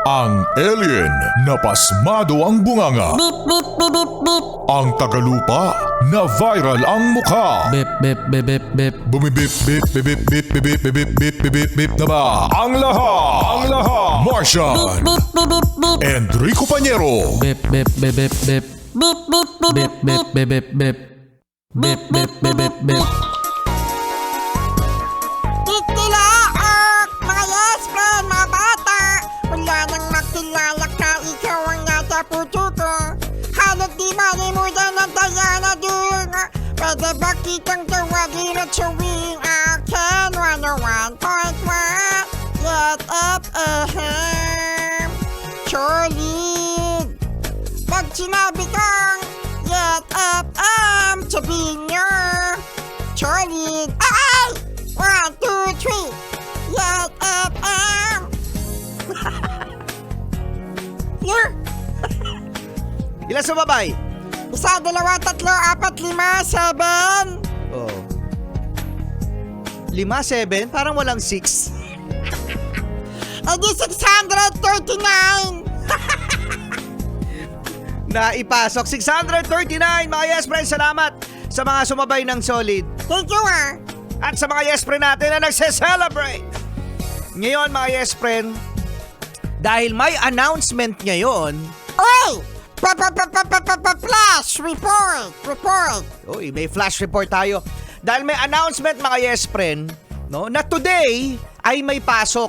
Ang alien na pasmado ang bunganga. Beep, beep, beep, beep, beep. Ang tagalupa na viral ang mukha. Bip, bip, bip, bip, bip. Bumibip, bip, bip, bip, bip, bip, bip, bip, bip, bip, bip na ba? Ang lahat! Martian! Beep, beep, beep, beep. Enrico Pañero! Bip, bip, bip, bip, bip. Beep, beep, beep, Bip, bip, bip, bip, bip. Bip, bip, bip, bip, bip. Titilaok! Mga yes friend, mga bata! Wala nang makilala ka, ikaw ang nasa puso ko. Halos di malimutan ang Diana dun. Pwede ba kitang tawagin at suwing akin? 101.1 Yet FM Solid. Pag sinabi kang Yet FM, sabihin nyo Solid. Ay! 1, 2, 3 Yet FM. Yeah. Ilan sumabay? 1, 2, 3, 4, 5, 7. Oh. 5, 7? Parang walang 6. Edi 639. Naipasok. 639, mga yes friends. Salamat sa mga sumabay ng solid. Thank you At sa mga yes friend natin na nagse-celebrate. Ngayon, mga yes friend, dahil may announcement ngayon. Oy! Flash report. Uy, may flash report tayo. Dahil may announcement, mga yes friend, no, na today ay may pasok.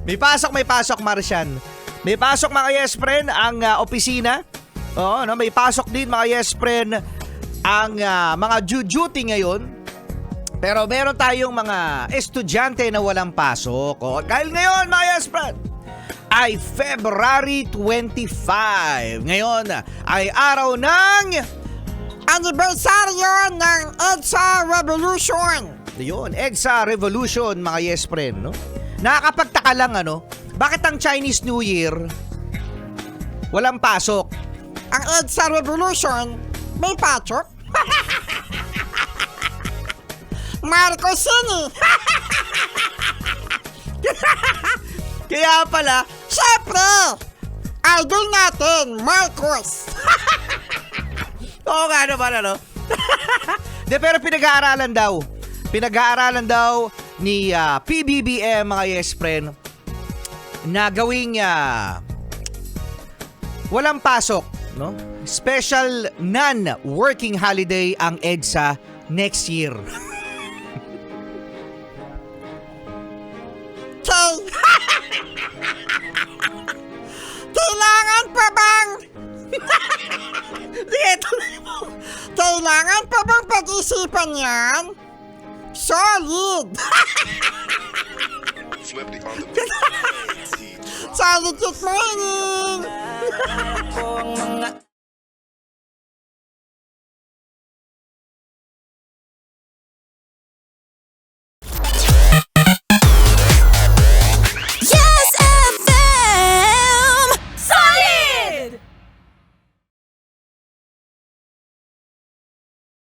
May pasok, Marcian. May pasok, mga yes friend, ang opisina. Oo, no, may pasok din, mga yes friend, ang mga duty ngayon. Pero meron tayong mga estudyante na walang pasok. O, dahil ngayon, mga yes friend, ay February 25. Ngayon ay araw ng Anibersaryo ng EDSA Revolution. yun, EDSA Revolution, mga yes friend, no? Nakakapagtaka lang, ano, bakit ang Chinese New Year walang pasok? Ang EDSA Revolution may pasok. Marcosini. Kaya pala, Siyempre, idol natin, Marcos. oo nga naman, ano? De, pero pinag-aaralan daw ni PBBM, mga yes friend, na gawing walang pasok, no? Special non-working holiday ang EDSA next year. Okay. Kailangan pa bang Kailangan pa bang pag-isipan yan? Solid. Solid good morning.